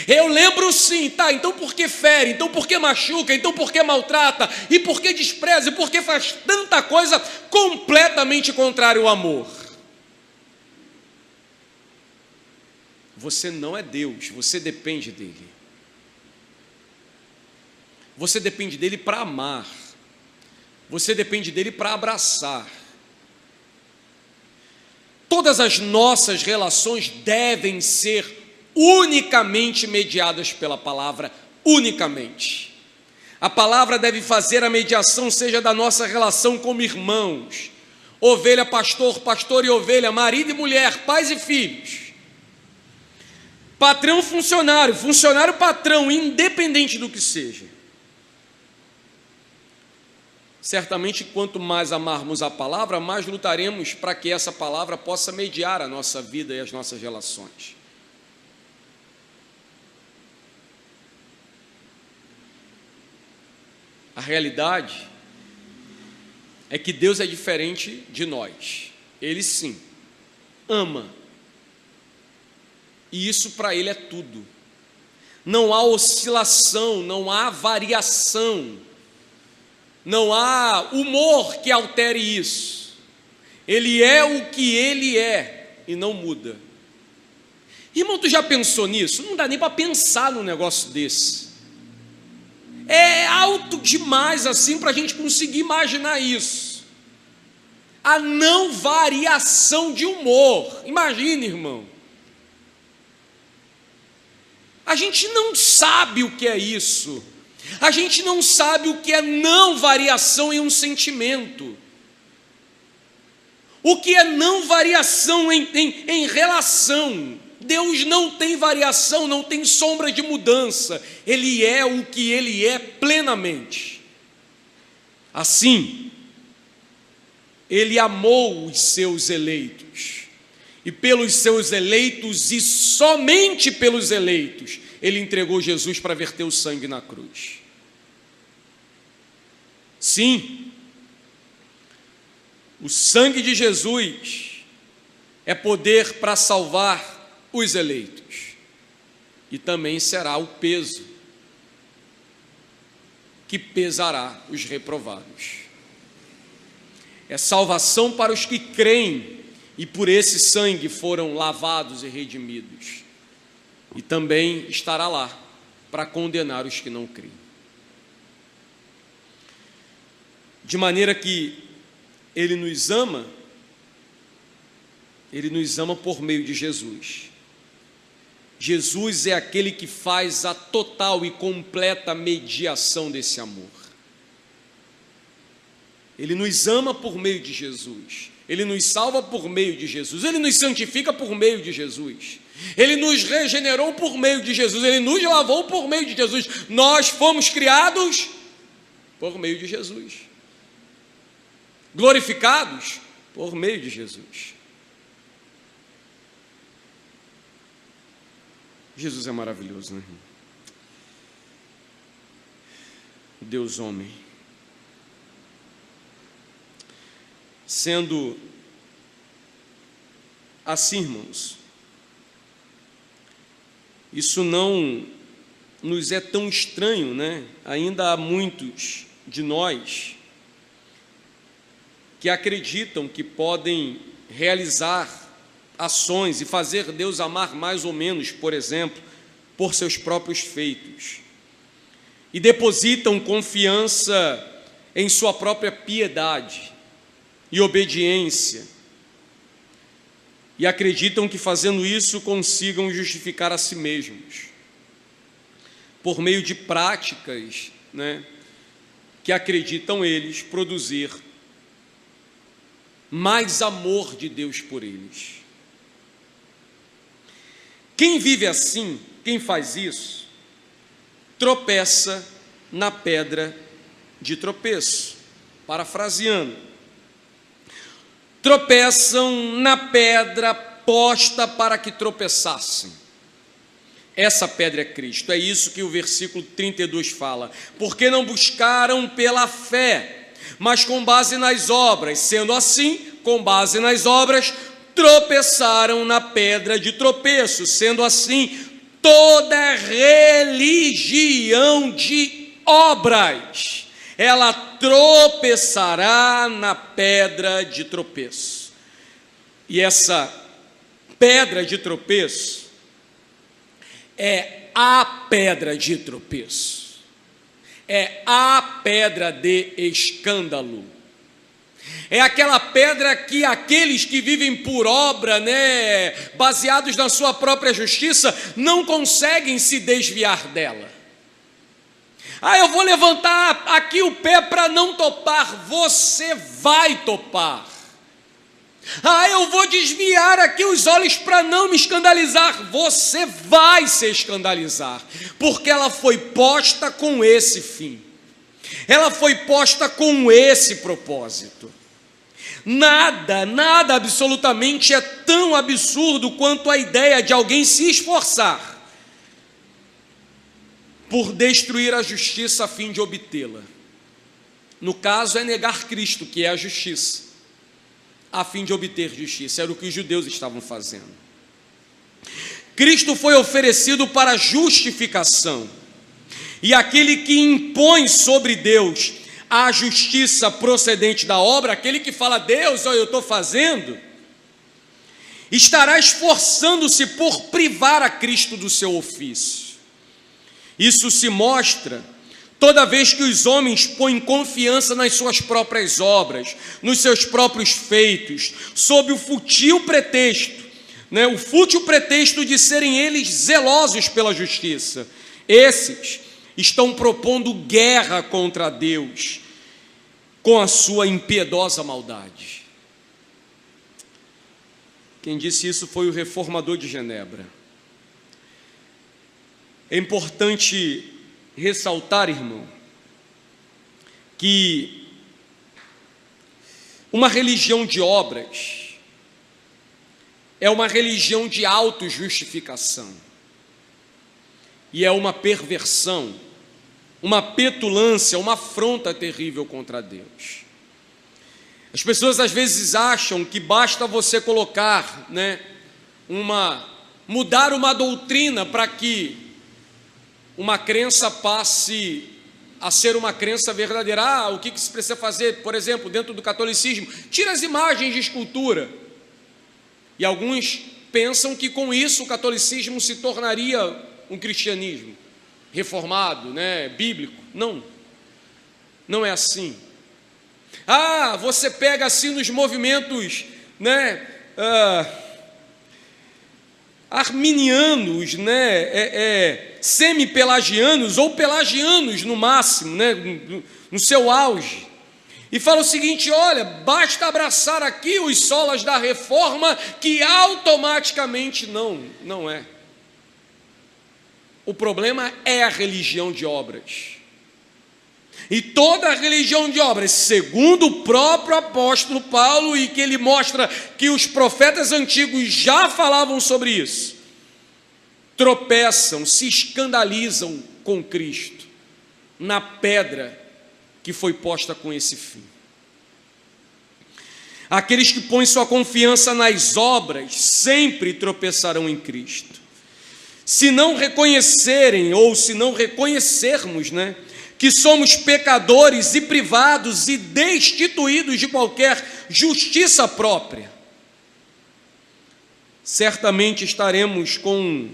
Eu lembro sim, tá, então por que fere, então por que machuca, então por que maltrata, e por que despreza, e por que faz tanta coisa completamente contrária ao amor? Você não é Deus, você depende dele. Você depende dele para amar. Você depende dele para abraçar. Todas as nossas relações devem ser unicamente mediadas pela palavra, unicamente. A palavra deve fazer a mediação, seja da nossa relação como irmãos, ovelha, pastor, pastor e ovelha, marido e mulher, pais e filhos, patrão, funcionário, funcionário, patrão, independente do que seja. Certamente, quanto mais amarmos a palavra, mais lutaremos para que essa palavra possa mediar a nossa vida e as nossas relações. A realidade é que Deus é diferente de nós. Ele sim ama. E isso para Ele é tudo. Não há oscilação, não há variação. Não há humor que altere isso. Ele é o que Ele é e não muda. Irmão, tu já pensou nisso? Não dá nem para pensar num negócio desse. É alto demais assim para a gente conseguir imaginar isso. A não variação de humor. Imagine, irmão. A gente não sabe o que é isso. A gente não sabe o que é não variação em um sentimento. O que é não variação em relação. Deus não tem variação, não tem sombra de mudança. Ele é o que Ele é plenamente. Assim, ele amou os seus eleitos, e pelos seus eleitos, e somente pelos eleitos, ele entregou Jesus para verter o sangue na cruz. Sim, o sangue de Jesus é poder para salvar os eleitos, e também será o peso que pesará os reprovados. É salvação para os que creem e por esse sangue foram lavados e redimidos. E também estará lá para condenar os que não creem. De maneira que Ele nos ama por meio de Jesus. Jesus é aquele que faz a total e completa mediação desse amor. Ele nos ama por meio de Jesus, Ele nos salva por meio de Jesus, Ele nos santifica por meio de Jesus, Ele nos regenerou por meio de Jesus, Ele nos lavou por meio de Jesus, nós fomos criados por meio de Jesus, glorificados por meio de Jesus. Jesus é maravilhoso, né? Deus homem. Sendo assim, irmãos, isso não nos é tão estranho, né? Ainda há muitos de nós que acreditam que podem realizar ações e fazer Deus amar mais ou menos, por exemplo, por seus próprios feitos, e depositam confiança em sua própria piedade e obediência, e acreditam que fazendo isso consigam justificar a si mesmos, por meio de práticas, né, que acreditam eles produzir mais amor de Deus por eles. Quem vive assim, quem faz isso, tropeça na pedra de tropeço. Parafraseando, tropeçam na pedra posta para que tropeçassem. Essa pedra é Cristo, é isso que o versículo 32 fala. Porque não buscaram pela fé, mas com base nas obras. Sendo assim, com base nas obras, tropeçaram na pedra de tropeço. Sendo assim, toda religião de obras, ela tropeçará na pedra de tropeço. E essa pedra de tropeço é a pedra de tropeço, é a pedra de escândalo, é aquela pedra que aqueles que vivem por obra, né, baseados na sua própria justiça, não conseguem se desviar dela. Eu vou levantar aqui o pé para não topar. Você vai topar. Eu vou desviar aqui os olhos para não me escandalizar. Você vai se escandalizar, porque ela foi posta com esse fim, ela foi posta com esse propósito. Nada absolutamente é tão absurdo quanto a ideia de alguém se esforçar por destruir a justiça a fim de obtê-la. No caso, é negar Cristo, que é a justiça, a fim de obter justiça. Era o que os judeus estavam fazendo. Cristo foi oferecido para justificação, e aquele que impõe sobre Deus a justiça procedente da obra, aquele que fala: Deus, eu estou fazendo, estará esforçando-se por privar a Cristo do seu ofício. Isso se mostra toda vez que os homens põem confiança nas suas próprias obras, nos seus próprios feitos, sob o fútil pretexto, o fútil pretexto de serem eles zelosos pela justiça. Esses estão propondo guerra contra Deus com a sua impiedosa maldade. Quem disse isso foi o reformador de Genebra. É importante ressaltar, irmão, que Uma religião de obras é uma religião de autojustificação. E é uma perversão, uma petulância, uma afronta terrível contra Deus. As pessoas às vezes acham que basta você colocar, mudar uma doutrina para que uma crença passe a ser uma crença verdadeira. O que se precisa fazer, por exemplo, dentro do catolicismo? Tira as imagens de escultura. E alguns pensam que com isso o catolicismo se tornaria um cristianismo reformado, bíblico. Não é assim. Você pega assim nos movimentos, arminianos, semi-pelagianos ou pelagianos no máximo, no seu auge, e fala o seguinte: olha, basta abraçar aqui os solas da reforma que automaticamente não é. O problema é a religião de obras. E toda a religião de obras, segundo o próprio apóstolo Paulo, e que ele mostra que os profetas antigos já falavam sobre isso, tropeçam, se escandalizam com Cristo, na pedra que foi posta com esse fim. Aqueles que põem sua confiança nas obras sempre tropeçarão em Cristo. Se não reconhecerem, ou se não reconhecermos, que somos pecadores e privados e destituídos de qualquer justiça própria, certamente estaremos com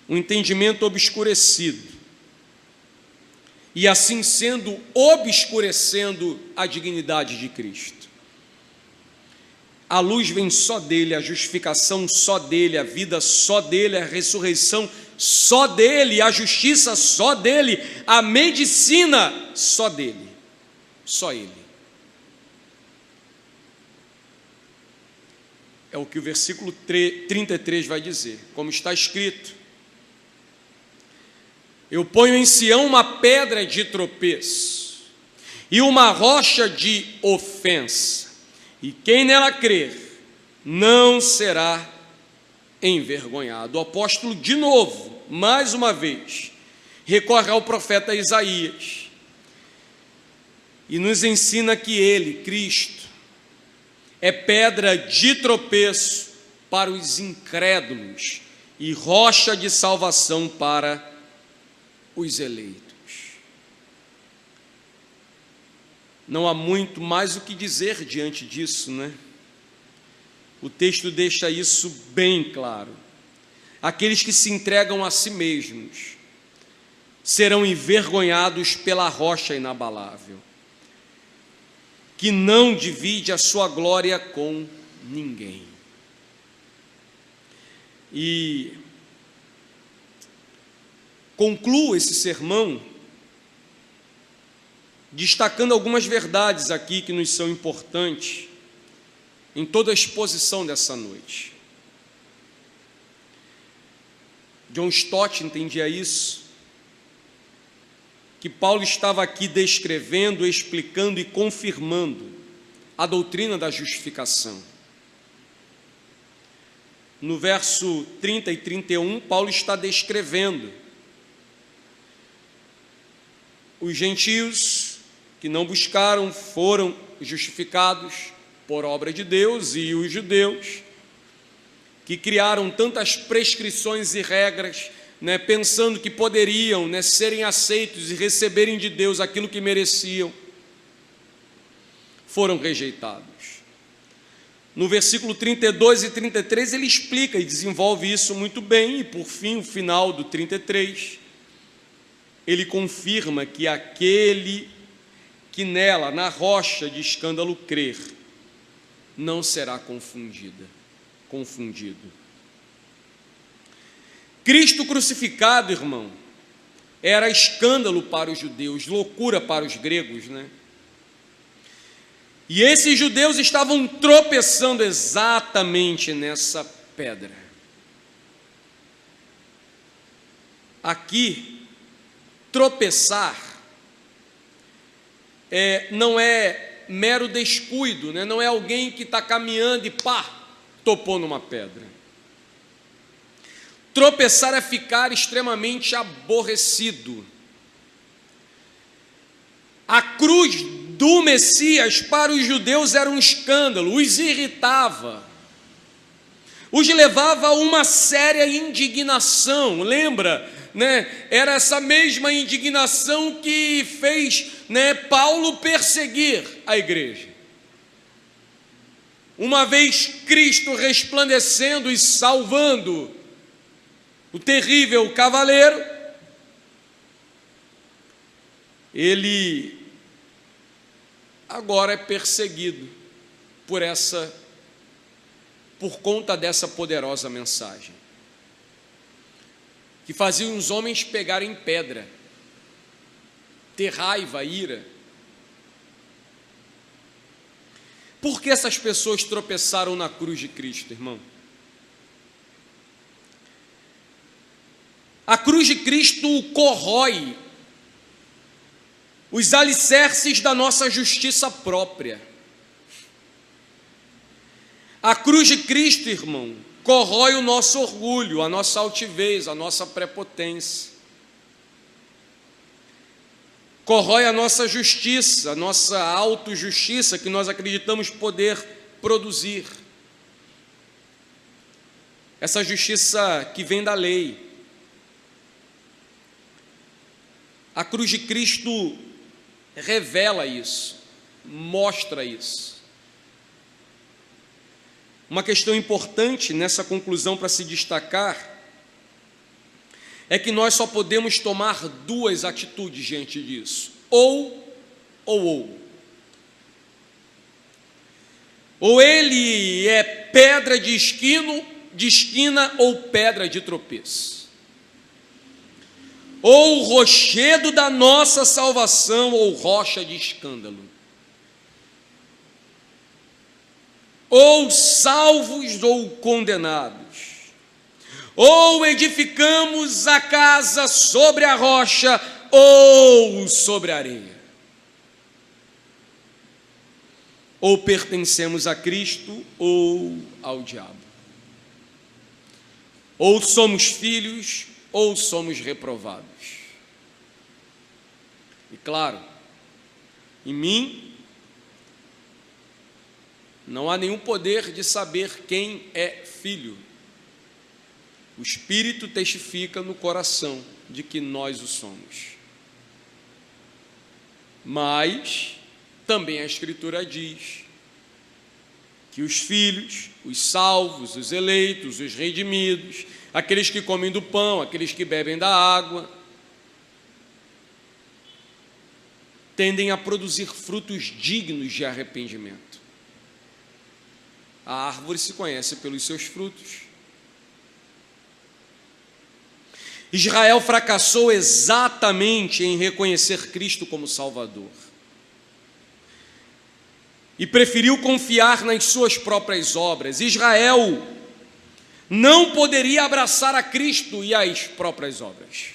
o entendimento obscurecido, e assim sendo, obscurecendo a dignidade de Cristo. A luz vem só dele, a justificação só dele, a vida só dele, a ressurreição só dele, a justiça só dele, a medicina só dele, só ele. É o que o versículo 33 vai dizer, como está escrito: eu ponho em Sião uma pedra de tropeço e uma rocha de ofensa, e quem nela crer não será envergonhado. O apóstolo, de novo, mais uma vez, recorre ao profeta Isaías e nos ensina que ele, Cristo, é pedra de tropeço para os incrédulos e rocha de salvação para os eleitos. Não há muito mais o que dizer diante disso, O texto deixa isso bem claro. Aqueles que se entregam a si mesmos serão envergonhados pela rocha inabalável, que não divide a sua glória com ninguém. E concluo esse sermão destacando algumas verdades aqui que nos são importantes em toda a exposição dessa noite. John Stott entendia isso, que Paulo estava aqui descrevendo, explicando e confirmando a doutrina da justificação. No verso 30 e 31, Paulo está descrevendo os gentios que não buscaram foram justificados por obra de Deus, e os judeus que criaram tantas prescrições e regras, pensando que poderiam, serem aceitos e receberem de Deus aquilo que mereciam, foram rejeitados. No versículo 32 e 33 ele explica e desenvolve isso muito bem, e por fim, o final do 33, ele confirma que aquele que nela, na rocha de escândalo, crer, não será confundido. Cristo crucificado, irmão, era escândalo para os judeus, loucura para os gregos, E esses judeus estavam tropeçando exatamente nessa pedra. Aqui, tropeçar não é mero descuido, né? Não é alguém que está caminhando e pá, topou numa pedra. Tropeçar é ficar extremamente aborrecido. A cruz do Messias para os judeus era um escândalo, os irritava, os levava a uma séria indignação. Lembra, né? Era essa mesma indignação que fez, né, Paulo perseguir a igreja. Uma vez Cristo resplandecendo e salvando o terrível cavaleiro, ele agora é perseguido por conta dessa poderosa mensagem, que fazia os homens pegarem pedra, ter raiva, ira. Por que essas pessoas tropeçaram na cruz de Cristo, irmão? A cruz de Cristo corrói os alicerces da nossa justiça própria. A cruz de Cristo, irmão, corrói o nosso orgulho, a nossa altivez, a nossa prepotência. Corrói a nossa justiça, a nossa autojustiça que nós acreditamos poder produzir. Essa justiça que vem da lei. A cruz de Cristo revela isso, mostra isso. Uma questão importante nessa conclusão para se destacar é que nós só podemos tomar duas atitudes diante disso: ou. Ou ele é pedra de esquina ou pedra de tropeço. Ou rochedo da nossa salvação ou rocha de escândalo. Ou salvos ou condenados. Ou edificamos a casa sobre a rocha ou sobre a areia. Ou pertencemos a Cristo ou ao diabo. Ou somos filhos ou somos reprovados. E claro, em mim não há nenhum poder de saber quem é filho. O Espírito testifica no coração de que nós o somos. Mas também a Escritura diz que os filhos, os salvos, os eleitos, os redimidos, aqueles que comem do pão, aqueles que bebem da água, tendem a produzir frutos dignos de arrependimento. A árvore se conhece pelos seus frutos. Israel fracassou exatamente em reconhecer Cristo como Salvador e preferiu confiar nas suas próprias obras. Israel não poderia abraçar a Cristo e as próprias obras.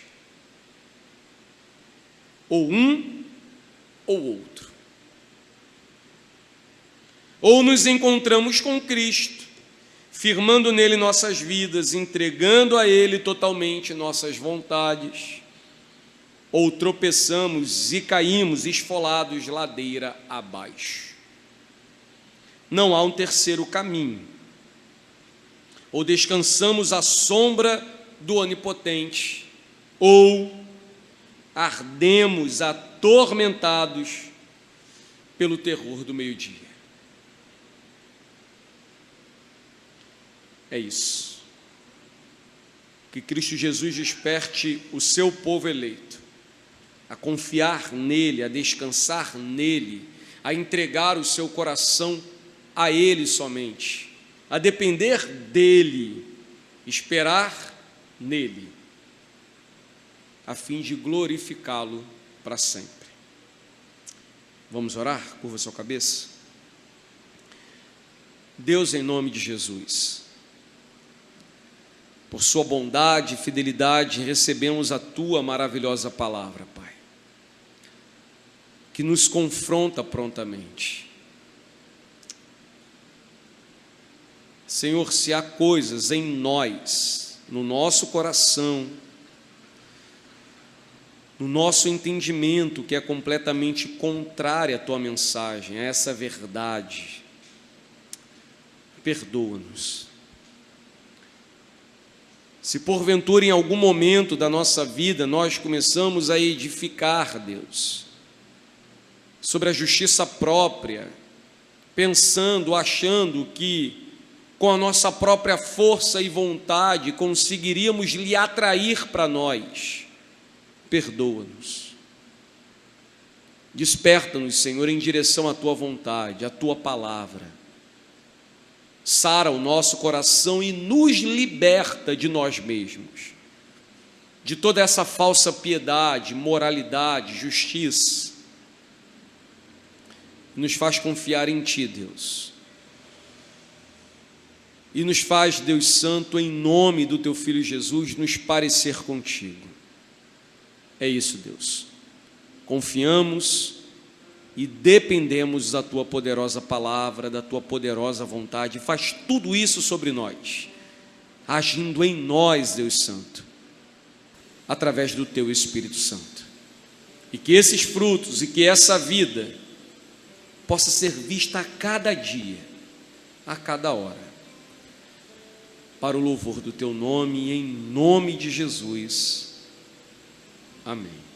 Ou um ou outro. Ou nos encontramos com Cristo, firmando nele nossas vidas, entregando a ele totalmente nossas vontades, ou tropeçamos e caímos esfolados ladeira abaixo. Não há um terceiro caminho. Ou descansamos à sombra do Onipotente, ou ardemos atormentados pelo terror do meio-dia. É isso. Que Cristo Jesus desperte o seu povo eleito a confiar nele, a descansar nele, a entregar o seu coração a ele somente, a depender dele, esperar nele, a fim de glorificá-lo para sempre. Vamos orar? Curva sua cabeça. Deus, em nome de Jesus, por sua bondade e fidelidade, recebemos a tua maravilhosa palavra, Pai, que nos confronta prontamente, Senhor, se há coisas em nós, no nosso coração, no nosso entendimento, que é completamente contrária à tua mensagem, a essa verdade, perdoa-nos. Se porventura em algum momento da nossa vida nós começamos a edificar, Deus, sobre a justiça própria, pensando, achando que com a nossa própria força e vontade conseguiríamos lhe atrair para nós, perdoa-nos. Desperta-nos, Senhor, em direção à tua vontade, à tua palavra. Sara o nosso coração e nos liberta de nós mesmos, de toda essa falsa piedade, moralidade, justiça. Nos faz confiar em ti, Deus. E nos faz, Deus Santo, em nome do teu Filho Jesus, nos parecer contigo. É isso, Deus. Confiamos e dependemos da tua poderosa palavra, da tua poderosa vontade. Faz tudo isso sobre nós, agindo em nós, Deus Santo, através do teu Espírito Santo. E que esses frutos e que essa vida possa ser vista a cada dia, a cada hora, para o louvor do teu nome, em nome de Jesus. Amém.